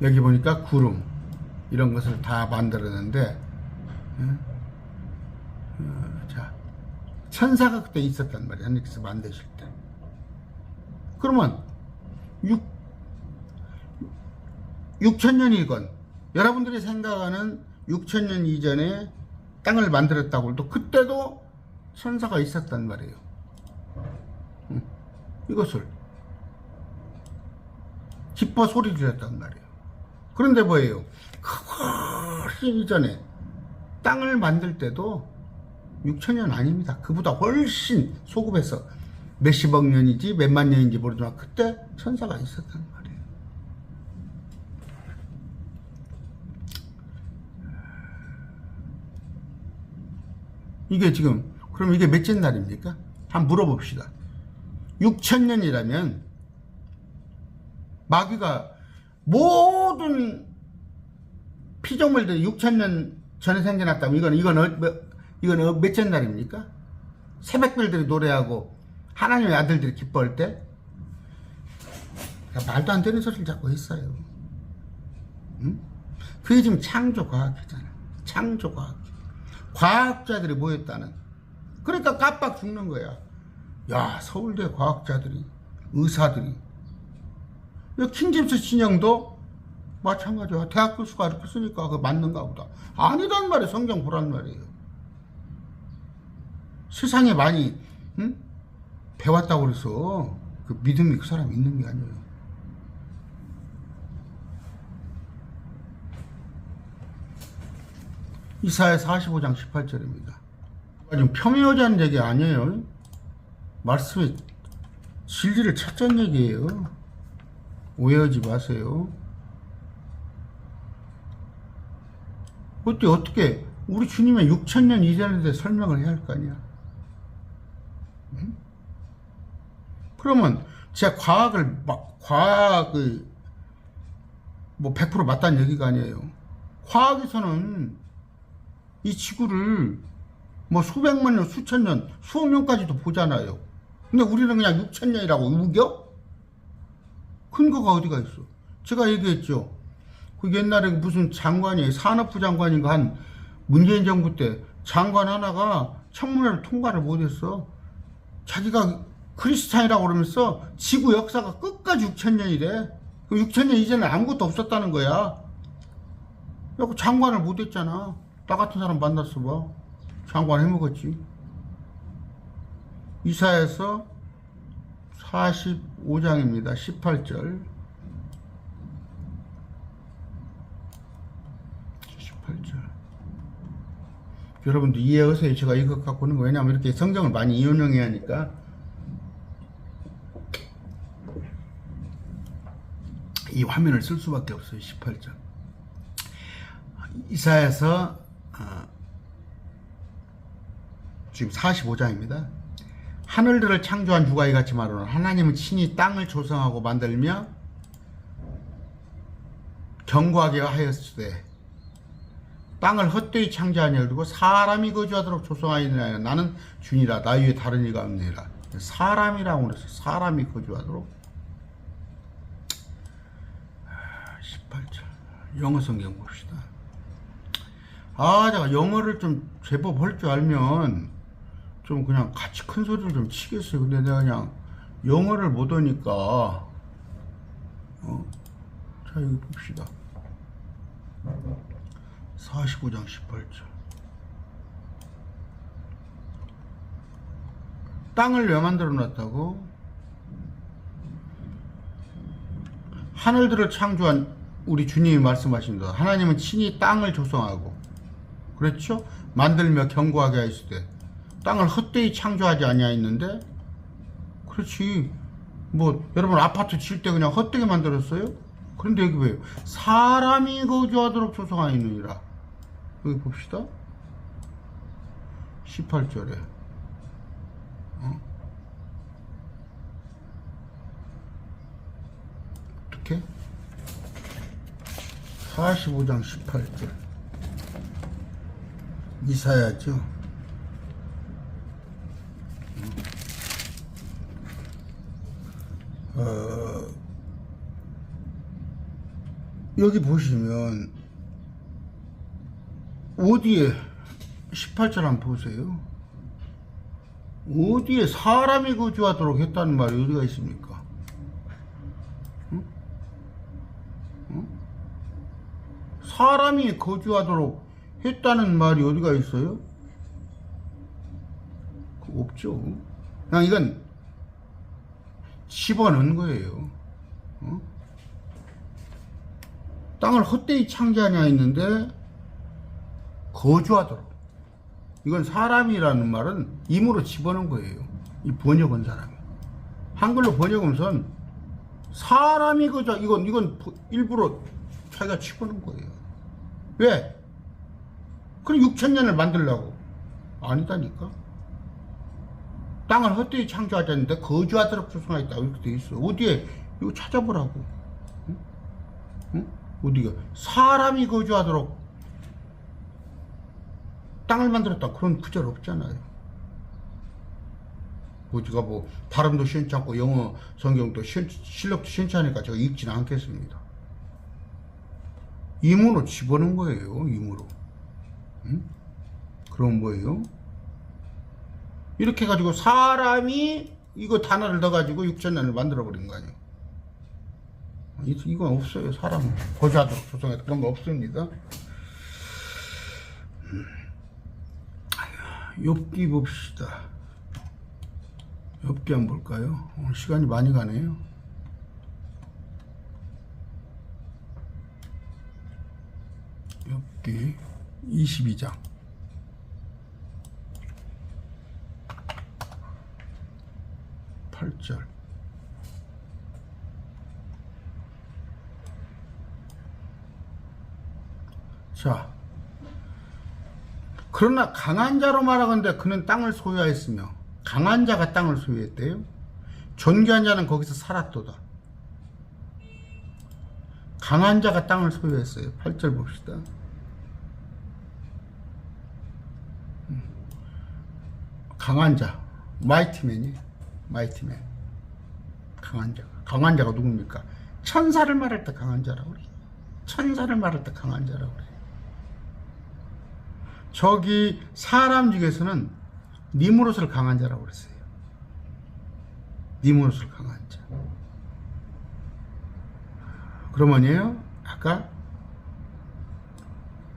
여기 보니까 구름 이런 것을 다 만들었는데 자, 천사가 그때 있었단 말이에요. 하나님께서 만드실 때. 그러면 6,000년이건 여러분들이 생각하는 6,000년 이전에 땅을 만들었다고 해도 그때도 천사가 있었단 말이에요. 이것을 기뻐 소리 지렀단 말이에요. 그런데 뭐예요? 훨씬 이전에 땅을 만들 때도 6,000년 아닙니다. 그보다 훨씬 소급해서 몇십억 년이지 몇만 년인지 모르지만 그때 천사가 있었단 말이에요. 이게 지금 그럼 이게 몇째 날입니까? 한번 물어봅시다. 6,000년이라면 마귀가 모든 피조물들이 6,000년 전에 생겨났다면 이건 몇째 날입니까? 새벽별들이 노래하고 하나님의 아들들이 기뻐할 때 말도 안 되는 소리를 자꾸 했어요. 그게 지금 창조과학이잖아. 창조과학. 과학자들이 모였다는. 그러니까 깜빡 죽는 거야. 야, 서울대 과학자들이, 의사들이. 킹제임스 진영도 마찬가지야. 대학 교수가 이렇게 쓰니까 그거 맞는가 보다. 아니란 말이에요. 성경 보란 말이에요. 세상에 많이 배웠다고 그래서 그 믿음이 그 사람이 있는 게 아니에요. 이사야 45장 18절입니다. 지금 폄훼하자는 얘기 아니에요. 말씀에 진리를 찾자는 얘기예요. 오해하지 마세요. 그때 어떻게 우리 주님의 6,000년 이전에 대해 설명을 해야 할 거 아니야. 그러면 제가 과학을 뭐 100% 맞다는 얘기가 아니에요. 과학에서는 이 지구를 뭐 수백만 년, 수천 년, 수억 년까지도 보잖아요. 근데 우리는 그냥 6,000년이라고 우겨? 근거가 어디가 있어? 제가 얘기했죠. 그 옛날에 무슨 장관이, 산업부 장관인가 한 문재인 정부 때 장관 하나가 청문회를 통과를 못했어. 자기가 크리스찬이라고 그러면서 지구 역사가 끝까지 6,000년이래. 그 6,000년 이전에 아무것도 없었다는 거야. 그 장관을 못했잖아. 나 같은 사람 만났어 봐. 장관 해먹었지. 이사야서 45장입니다. 18절. 18절. 여러분들 이해하세요. 제가 이거 갖고 있는 거. 왜냐면 이렇게 성경을 많이 인용해야 하니까. 이 화면을 쓸 수밖에 없어요. 18절. 이사야서 지금 45장입니다. 하늘들을 창조한 주가 이같이 말하노라. 하나님은 친히 땅을 조성하고 만들며 견고하게 하였으되 땅을 헛되이 창조하냐 그리고 사람이 거주하도록 조성하였느냐. 나는 주니라. 나 위에 다른 이가 없느니라. 사람이라고 그랬어. 사람이 거주하도록. 18절. 영어 성경 봅시다. 제가 영어를 좀 제법 할 줄 알면 좀 그냥 같이 큰 소리를 좀 치겠어요. 근데 내가 그냥 영어를 못 하니까 자, 여기 봅시다. 45장 18절. 땅을 왜 만들어 놨다고? 하늘들을 창조한 우리 주님이 말씀하십니다. 하나님은 친히 땅을 조성하고, 그렇죠? 만들며 견고하게 하였을 땅을 헛되이 창조하지 아니하였는데, 그렇지. 뭐 여러분 아파트 질 때 그냥 헛되게 만들었어요? 그런데 여기 왜요? 사람이 거주하도록 조성하였느니라. 여기 봅시다. 18절에 어떻게? 45장 18절 이사야죠. 여기 보시면 어디에 18절 한번 보세요. 어디에 사람이 거주하도록 했다는 말이 어디가 있습니까? 응? 응? 사람이 거주하도록 했다는 말이 어디가 있어요? 없죠. 그냥 이건 집어넣은 거예요. 어? 땅을 헛되이 창조하냐 했는데 거주하도록. 이건 사람이라는 말은 임으로 집어넣은 거예요. 이 번역한 사람이. 한글로 번역하면서 사람이 거주, 이건 일부러 자기가 집어넣은 거예요. 왜? 그럼 6,000년을 만들려고. 아니다니까. 땅을 헛되이 창조하지 않는데 거주하도록 조성하였다. 이렇게 돼 있어. 어디에? 이거 찾아보라고. 응? 응? 어디가? 사람이 거주하도록 땅을 만들었다. 그런 구절 없잖아요. 제가 뭐 발음도 시원치 않고 영어 성경도 실력도 시원치 않으니까 제가 읽지는 않겠습니다. 임으로 집어넣은 거예요. 임으로. 응? 그럼 뭐예요? 이렇게 해가지고 사람이 이거 단어를 넣어가지고 6천년을 만들어버린 거 아니에요. 이건 없어요. 사람 고자도록 조성해서 그런 거 없습니다. 욥기 봅시다. 욥기 한번 볼까요? 오늘 시간이 많이 가네요. 욥기 22장 8절. 자, 그러나 강한 자로 말하건대 그는 땅을 소유하였으며 강한 자가 땅을 소유했대요. 존귀한 자는 거기서 살았도다. 강한 자가 땅을 소유했어요. 8절 봅시다. 강한 자, 마이티맨이에요. 마이티맨. 강한 자가 누굽니까? 천사를 말할 때 강한 자라고 그래요. 천사를 말할 때 강한 자라고 그래요. 저기 사람 중에서는 니무롯을 강한 자라고 그랬어요. 니무롯을 강한 자. 그러면요, 아까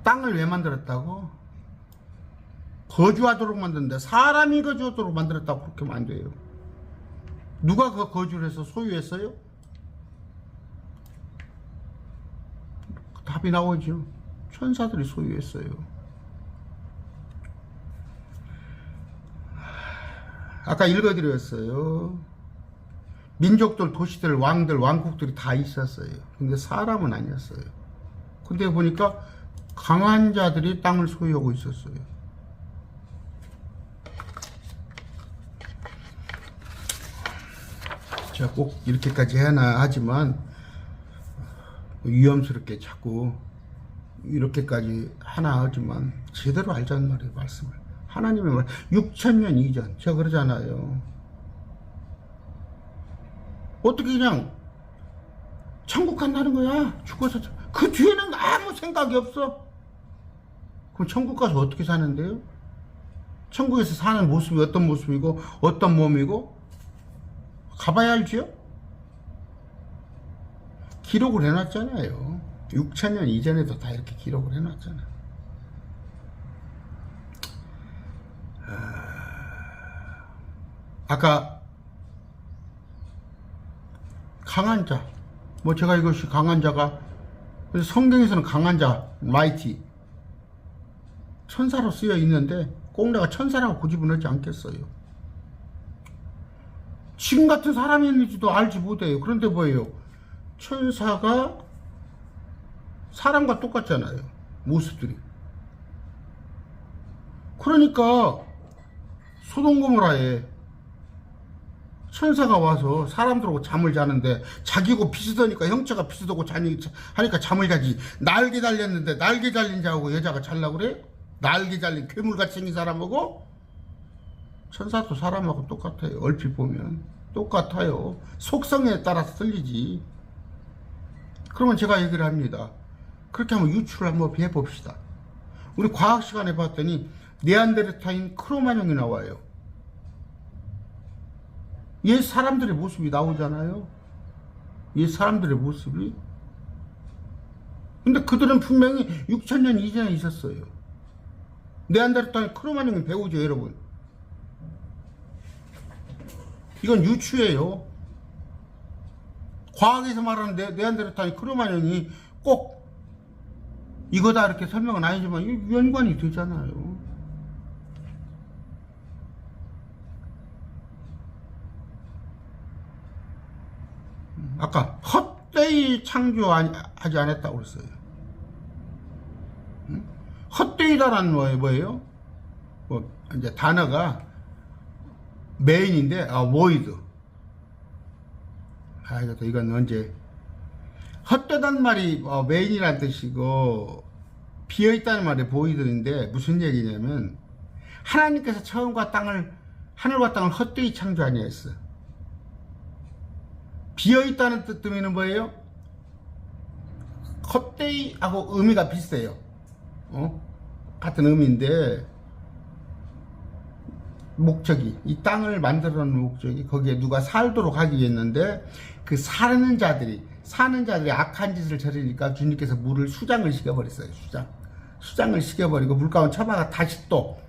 땅을 왜 만들었다고? 거주하도록 만드는데 사람이 거주하도록 만들었다고 그렇게 하면 안 돼요. 누가 그 거주를 해서 소유했어요? 답이 나오죠. 천사들이 소유했어요. 아까 읽어드렸어요. 민족들, 도시들, 왕들, 왕국들이 다 있었어요. 근데 사람은 아니었어요. 근데 보니까 강한 자들이 땅을 소유하고 있었어요. 제가 꼭 이렇게까지 해야 하지만 위험스럽게 자꾸 이렇게까지 하나 하지만 제대로 알자는 말이에요. 말씀을. 하나님의 말, 6천년 이전, 제가 그러잖아요. 어떻게 그냥 천국 간다는 거야? 죽어서. 그 뒤에는 아무 생각이 없어. 그럼 천국 가서 어떻게 사는데요? 천국에서 사는 모습이 어떤 모습이고 어떤 몸이고 가봐야 알지요? 기록을 해놨잖아요. 6천년 이전에도 다 이렇게 기록을 해놨잖아요. 아까 강한 자, 뭐 제가 이것이 강한 자가, 그래서 성경에서는 강한 자, 마이티, 천사로 쓰여 있는데 꼭 내가 천사라고 고집은 하지 않겠어요. 지금 같은 사람이 있는지도 알지 못해요. 그런데 뭐예요? 천사가 사람과 똑같잖아요. 모습들이. 그러니까 소돔 고모라에 천사가 와서 사람들하고 잠을 자는데 자기고 비슷하니까 형체가 비슷하고 하니까 잠을 자지. 날개 달렸는데 날개 달린 자하고 여자가 잘라고 그래? 날개 달린 괴물같이 생긴 사람하고? 천사도 사람하고 똑같아요. 얼핏 보면 똑같아요. 속성에 따라서 틀리지. 그러면 제가 얘기를 합니다. 그렇게 하면 유추를 한번 해봅시다. 우리 과학 시간에 봤더니 네안데르탈인 크로마뇽이 나와요. 옛 사람들의 모습이 나오잖아요. 옛 사람들의 모습이. 근데 그들은 분명히 6천년 이전에 있었어요. 네안데르탈인 크로마뇽이 배우죠, 여러분. 이건 유추예요. 과학에서 말하는 네안데르탈인 크로마뇽이 꼭 이거다 이렇게 설명은 아니지만 연관이 되잖아요. 아까 헛되이 창조하지 않았다고 그랬어요. 헛되이다라는 뭐예요? 뭐 이제 단어가 메인인데 void. 이건 언제 헛되단 말이 메인이라는 뜻이고 비어있다는 말이 void인데 무슨 얘기냐면 하나님께서 하늘과 땅을 헛되이 창조 아니했어. 비어있다는 뜻 뜨면은 뭐예요? 헛되이하고 의미가 비슷해요. 같은 의미인데 목적이, 이 땅을 만들어 놓은 목적이 거기에 누가 살도록 하기 위했는데, 그 사는 자들이 악한 짓을 저리니까 주님께서 물을 수장을 시켜버렸어요. 수장을 시켜버리고 물 가운데 처마가 다시 또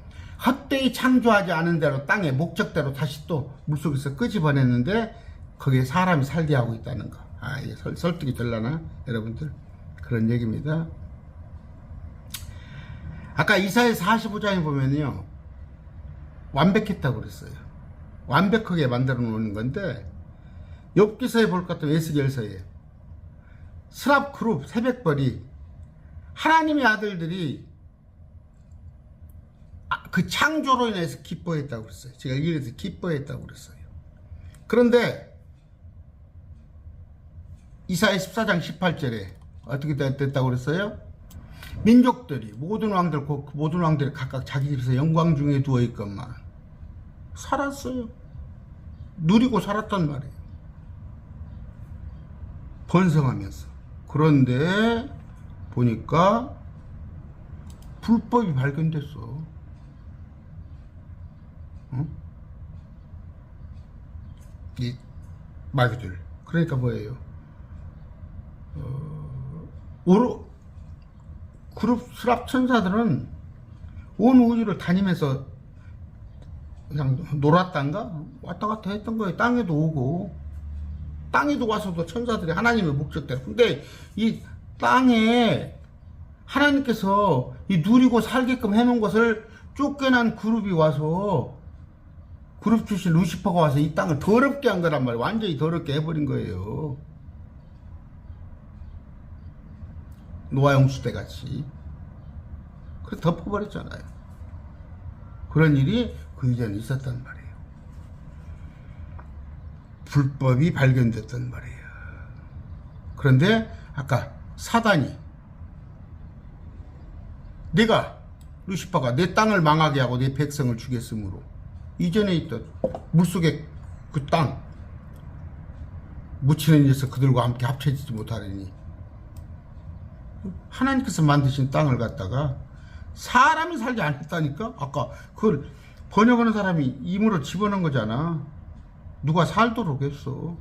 헛되이 창조하지 않은 대로 땅의 목적대로 다시 또 물속에서 끄집어냈는데, 거기에 사람이 살게 하고 있다는 거. 이게 설득이 되려나 여러분들? 그런 얘기입니다. 아까 이사야 45장에 보면요, 완벽했다고 그랬어요. 완벽하게 만들어 놓는 건데, 욥기서에 볼 것 같으면 에스겔서에 스랍 그룹 새벽벌이 하나님의 아들들이 그 창조로 인해서 기뻐했다고 그랬어요. 제가 이래서 기뻐했다고 그랬어요. 그런데 이사야 14장 18절에 어떻게 됐다고 그랬어요? 민족들이 모든 왕들이 각각 자기 집에서 영광 중에 누워 있건만 살았어요. 누리고 살았단 말이에요. 번성하면서. 그런데 보니까 불법이 발견됐어. 이 마귀들. 그러니까 뭐예요? 그룹 수랍 천사들은 온 우주를 다니면서 그냥 놀았단가? 왔다 갔다 했던 거예요. 땅에도 오고, 땅에도 와서도 천사들이 하나님의 목적대로. 근데 이 땅에 하나님께서 이 누리고 살게끔 해놓은 것을 쫓겨난 그룹이 와서, 그룹 출신 루시퍼가 와서 이 땅을 더럽게 한 거란 말이에요. 완전히 더럽게 해버린 거예요. 노아 홍수 때 같이. 그래서 덮어버렸잖아요. 그런 일이 그 이전에 있었단 말이에요. 불법이 발견됐단 말이에요. 그런데 아까 사단이, 루시퍼가 내 땅을 망하게 하고 내 백성을 죽였으므로, 이전에 있던 물속에 그 땅 묻히는 일에서 그들과 함께 합쳐지지 못하리니, 하나님께서 만드신 땅을 갖다가 사람이 살지 않았다니까? 아까 그걸 번역하는 사람이 임으로 집어넣은 거잖아. 누가 살도록 했어.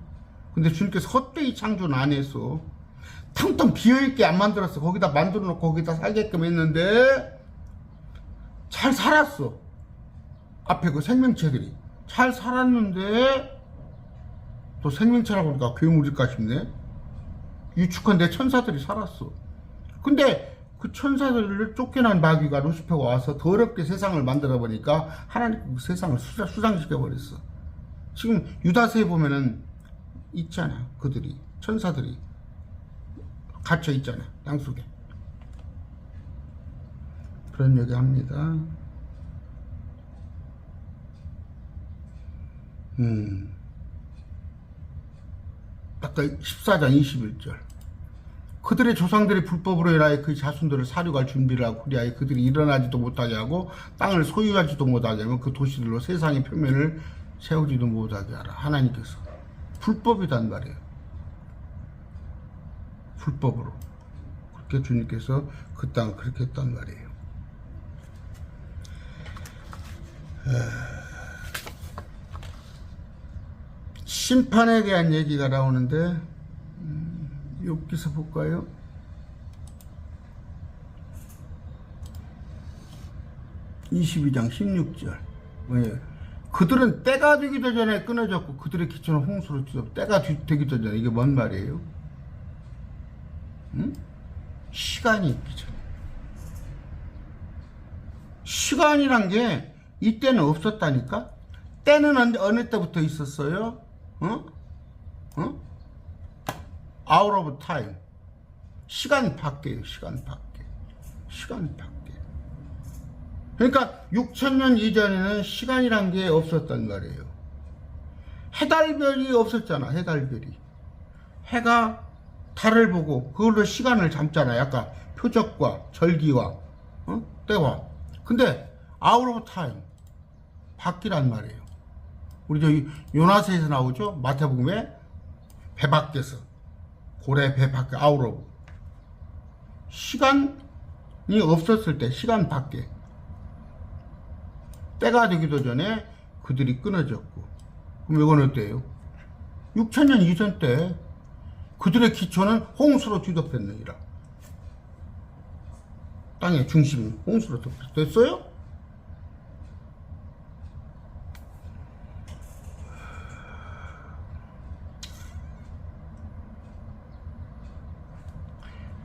근데 주님께서 헛되이 창조는 안 했어. 텅텅 비어있게 안 만들었어. 거기다 만들어 놓고 거기다 살게끔 했는데 잘 살았어. 앞에 그 생명체들이 잘 살았는데, 또 생명체라고 하니까 괴물일까 싶네. 유축한 내 천사들이 살았어. 근데 그 천사들을 쫓겨난 마귀가, 루시퍼가 와서 더럽게 세상을 만들어 보니까 하나님 그 세상을 수상시켜 버렸어. 지금 유다서에 보면은 있잖아. 그들이, 천사들이 갇혀 있잖아, 땅속에. 그런 얘기 합니다. 아까 14장 21절. 그들의 조상들이 불법으로 인하여 그 자손들을 사륙할 준비를 하고, 그리하여 그들이 일어나지도 못하게 하고 땅을 소유하지도 못하게 하면 그 도시들로 세상의 표면을 세우지도 못하게 하라. 하나님께서. 불법이단 말이에요. 불법으로. 그렇게 주님께서 그 땅을 그렇게 했단 말이에요. 심판에 대한 얘기가 나오는데, 욥기서 볼까요? (22장 16절) 그들은 때가 되기도 전에 끊어졌고 그들의 기초는 홍수로 찢어. 때가 되기도 전에, 이게 뭔 말이에요? 시간이 있기 전에. 시간이란 게 이때는 없었다니까? 때는 어느 때부터 있었어요? out of time. 시간 밖에요. 시간 밖에. 시간 밖에. 그러니까 6,000년 이전에는 시간이란 게 없었단 말이에요. 해달별이 없었잖아. 해달별이. 해가 달을 보고 그걸로 시간을 잠잖아. 약간 표적과 절기와 때와. 근데 out of time. 밖이란 말이에요. 우리 저 요나서에서 나오죠. 마태복음에 배 밖에서. 고래 배 밖에 out of. 시간이 없었을 때, 시간 밖에. 때가 되기도 전에 그들이 끊어졌고. 그럼 이건 어때요? 6천년 이전 때 그들의 기초는 홍수로 뒤덮였느니라. 땅의 중심이 홍수로 됐어요?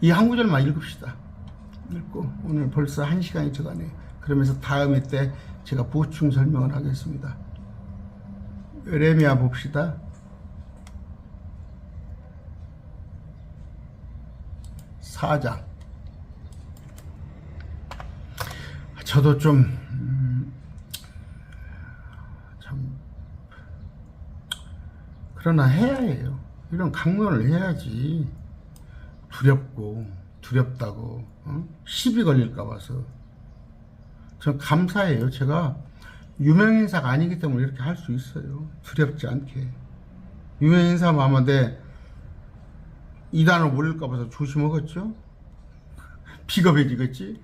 이 한 구절만 읽읍시다. 읽고 오늘 벌써 1시간이 져가네요. 그러면서 다음에 때 제가 보충 설명을 하겠습니다. 에레미야 봅시다. 4장. 저도 좀 참 그러나 해야 해요. 이런 강론을 해야지. 두렵고 두렵다고 시비 걸릴까 봐서. 전 감사해요. 제가 유명인사가 아니기 때문에 이렇게 할 수 있어요. 두렵지 않게. 유명인사면 아마 내 이단을 몰릴까 봐서 조심하겠죠. 비겁해지겠지.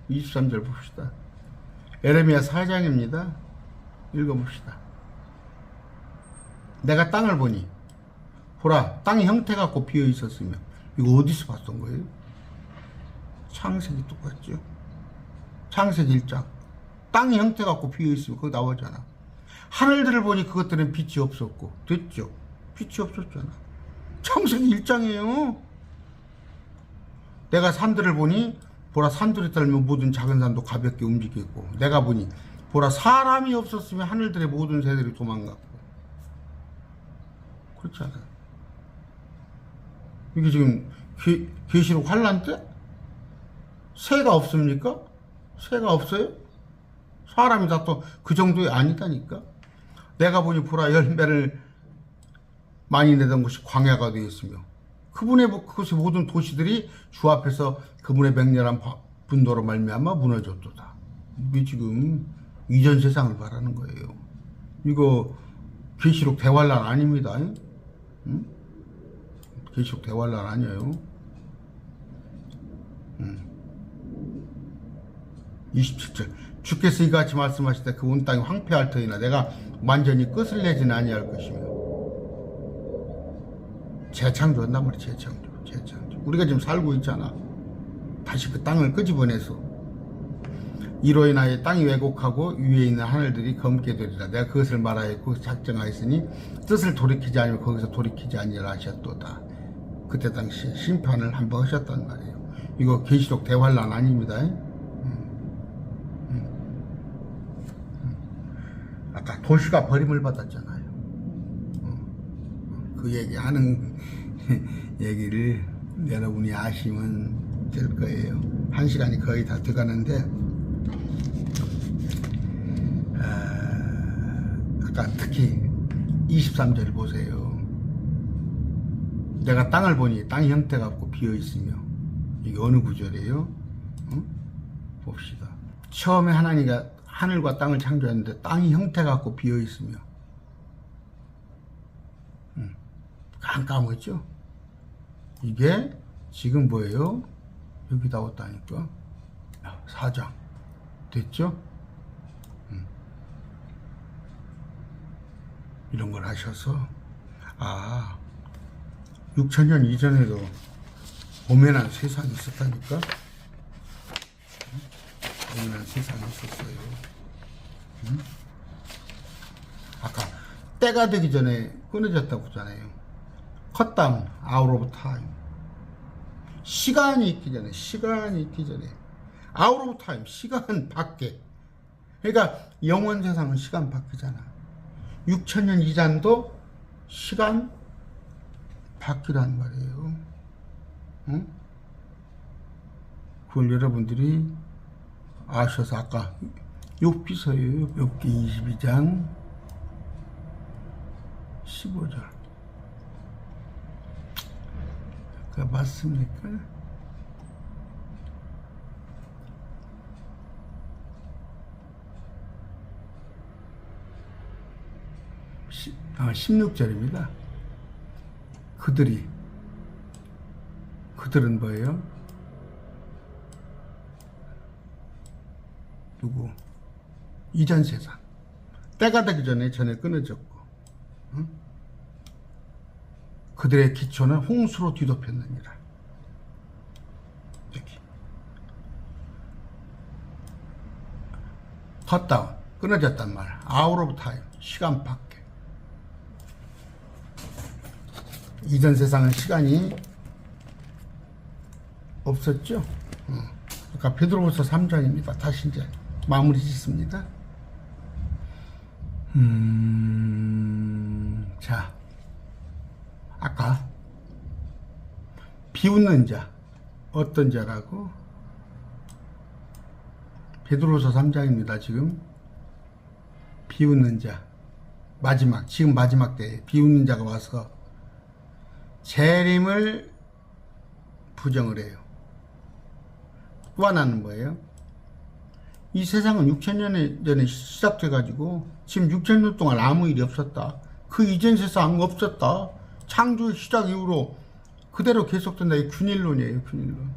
23절 봅시다. 에레미야 4장입니다. 읽어봅시다. 내가 땅을 보니 보라, 땅이 형태 갖고 비어 있었으며. 이거 어디서 봤던 거예요? 창세기 똑같죠. 창세기 1장. 땅이 형태 갖고 비어 있으면 거기 나오잖아. 하늘들을 보니 그것들은 빛이 없었고. 됐죠? 빛이 없었잖아. 창세기 1장이에요. 내가 산들을 보니 보라, 산들이 떨면 모든 작은 산도 가볍게 움직이고. 내가 보니 보라, 사람이 없었으면 하늘들의 모든 새들이 도망갔고. 그렇잖아. 이게 지금 계시록 환란 때? 새가 없습니까? 새가 없어요? 사람이 다 또 그 정도에 아니다니까. 내가 보니 보라, 열매를 많이 내던 곳이 광야가 되어 있으며 그것의 모든 도시들이 주 앞에서 그분의 맹렬한 분노로 말미암아 무너졌도다. 이게 지금 이전 세상을 말하는 거예요. 이거 계시록 대환란 아닙니다. 응? 계시록 대환란 아니에요. 27절. 주께서 이같이 말씀하실 때 그 온 땅이 황폐할 터이나 내가 완전히 끝을 내지는 아니할 것이며. 재창조한단 말이야. 재창조. 우리가 지금 살고 있잖아. 다시 그 땅을 끄집어내서 이로 인하여 땅이 왜곡하고 위에 있는 하늘들이 검게 되리라. 내가 그것을 말하였고 작정하였으니 뜻을 돌이키지 않으면 거기서 돌이키지 아니라 하셨도다. 그때 당시 심판을 한번 하셨단 말이에요. 이거 계시록 대환란 아닙니다. 아까 도시가 버림을 받았잖아요. 그 얘기하는 얘기를 여러분이 아시면 될 거예요. 1시간이 거의 다 돼가는데, 아까 특히 23절 보세요. 내가 땅을 보니 땅이 형태가 없고 비어 있으며. 이게 어느 구절이에요? 봅시다. 처음에 하나님이 하늘과 땅을 창조했는데 땅이 형태가 없고 비어 있으며. 깜깜했죠? 이게 지금 뭐예요? 여기 나왔다니까. 4장. 됐죠? 이런 걸 하셔서, 6천년 이전에도 오면한 세상이 있었다니까? 오면한 세상이 있었어요. 아까 때가 되기 전에 끊어졌다고 했잖아요. 컷다운, out of time. 시간이 있기 전에, out of time, 시간 밖에. 그러니까 영원 세상은 시간 밖이잖아. 6천년 이전도 시간 밖이란 말이에요. 응? 그걸 여러분들이 아셔서 아까 욥기서예요. 욥기 22장 15절. 그 맞습니까? 아, 16절입니다. 그들은 뭐예요? 누구? 이전 세상. 때가 되기 전에 끊어졌고, 응? 그들의 기초는 홍수로 뒤덮였느니라. 여기. 컷다운, 끊어졌단 말. 아웃 오브 타임, 시간 밖에. 이전 세상은 시간이 없었죠. 그러니까 베드로후서 3장입니다. 다시 이제 마무리 짓습니다. 자, 아까 비웃는 자, 어떤 자라고? 베드로후서 3장입니다. 지금 비웃는 자, 지금 마지막 때에 비웃는 자가 와서 재림을 부정을 해요. 또 하나는 뭐예요? 이 세상은 6,000년 전에 시작돼가지고 지금 6,000년 동안 아무 일이 없었다. 그 이전 세상 없었다. 창조 시작 이후로 그대로 계속된다. 이 균일론이에요. 균일론.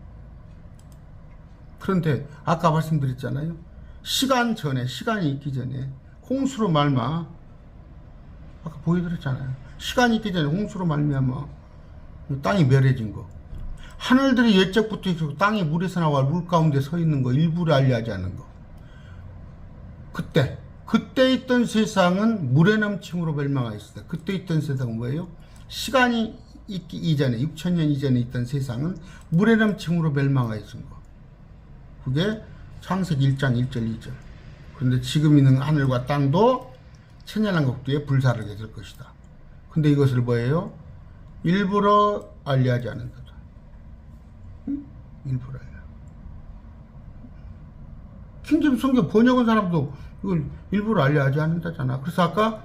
그런데 아까 말씀드렸잖아요. 시간이 있기 전에 홍수로 말미암아 아까 보여드렸잖아요. 시간이 있기 전에 홍수로 말미암아 땅이 멸해진 거. 하늘들이 옛적부터 있고 땅이 물에서 나와 물 가운데 서 있는 거 일부러 알려하지 않은 거. 그때 있던 세상은 물의 넘침으로 멸망하였어요. 그때 있던 세상은 뭐예요? 시간이 있기 이전에 6,000년 이전에 있던 세상은 물의 넘침으로 멸망하였은 거. 그게 창세기 1장 1절 2절. 그런데 지금 있는 하늘과 땅도 천년왕국 뒤에 불사르게 될 것이다. 근데 이것을 뭐예요? 일부러 알려하지 않는다. 응? 일부러 알려. 킹제임스 성경 번역한 사람도 이걸 일부러 알려하지 않는다잖아. 그래서 아까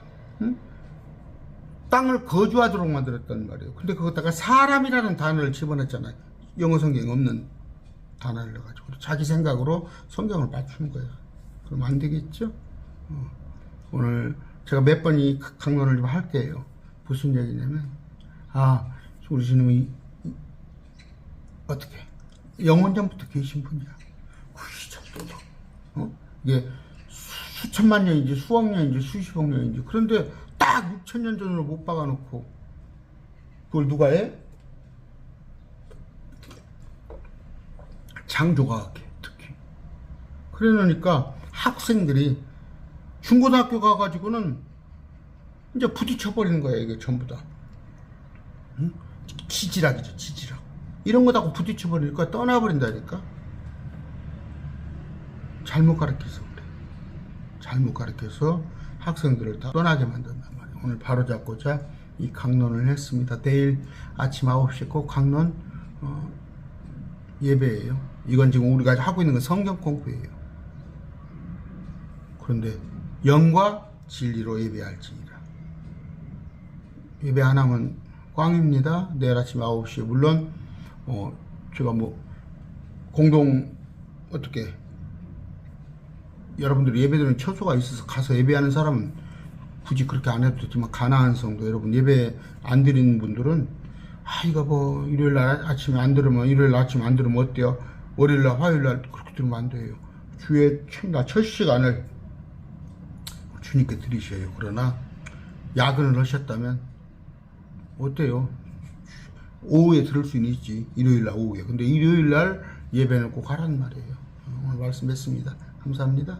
땅을 거주하도록 만들었단 말이에요. 근데 거기다가 사람이라는 단어를 집어넣었잖아요. 영어 성경에 없는 단어를 넣어가지고 자기 생각으로 성경을 맞추는 거예요. 그럼 안 되겠죠? 오늘 제가 몇 번 이 강론을 좀 할게요. 무슨 얘기냐면 우리 주님이 어떻게 영원전부터 계신 분이야. 이게 수천만 년인지 수억 년인지 수십억 년인지. 그런데 딱 6,000년 전으로 못 박아놓고 그걸 누가 해? 창조과학계 특히. 그래 놓으니까 학생들이 중고등학교 가가지고는 이제 부딪혀버리는 거야. 이게 전부 다. 응? 지지락이죠. 지지락. 이런 거다고 부딪혀버리니까 떠나버린다니까. 잘못 가르쳐서 그래. 잘못 가르쳐서 학생들을 다 떠나게 만든단 말이에요. 오늘 바로잡고자 이 강론을 했습니다. 내일 아침 9시에 꼭 강론 예배예요. 이건 지금 우리가 하고 있는 건 성경 공부예요. 그런데 영과 진리로 예배할지니라. 예배 안 하면 꽝입니다. 내일 아침 9시에 물론 제가 공동 어떻게 여러분들이 예배드리는 처소가 있어서 가서 예배하는 사람은 굳이 그렇게 안 해도 되지만 가나안 성도 여러분 예배 안 드리는 분들은 이거 일요일날 아침에 안 들으면 일요일 아침에 안 들으면 어때요? 월요일날 화요일날 그렇게 들으면 안 돼요. 주의 첫 시간을 주님께 드리셔요. 그러나 야근을 하셨다면 어때요? 오후에 들을 수는 있지. 일요일날 오후에. 근데 일요일날 예배는 꼭 하라는 말이에요. 오늘 말씀했습니다. 감사합니다.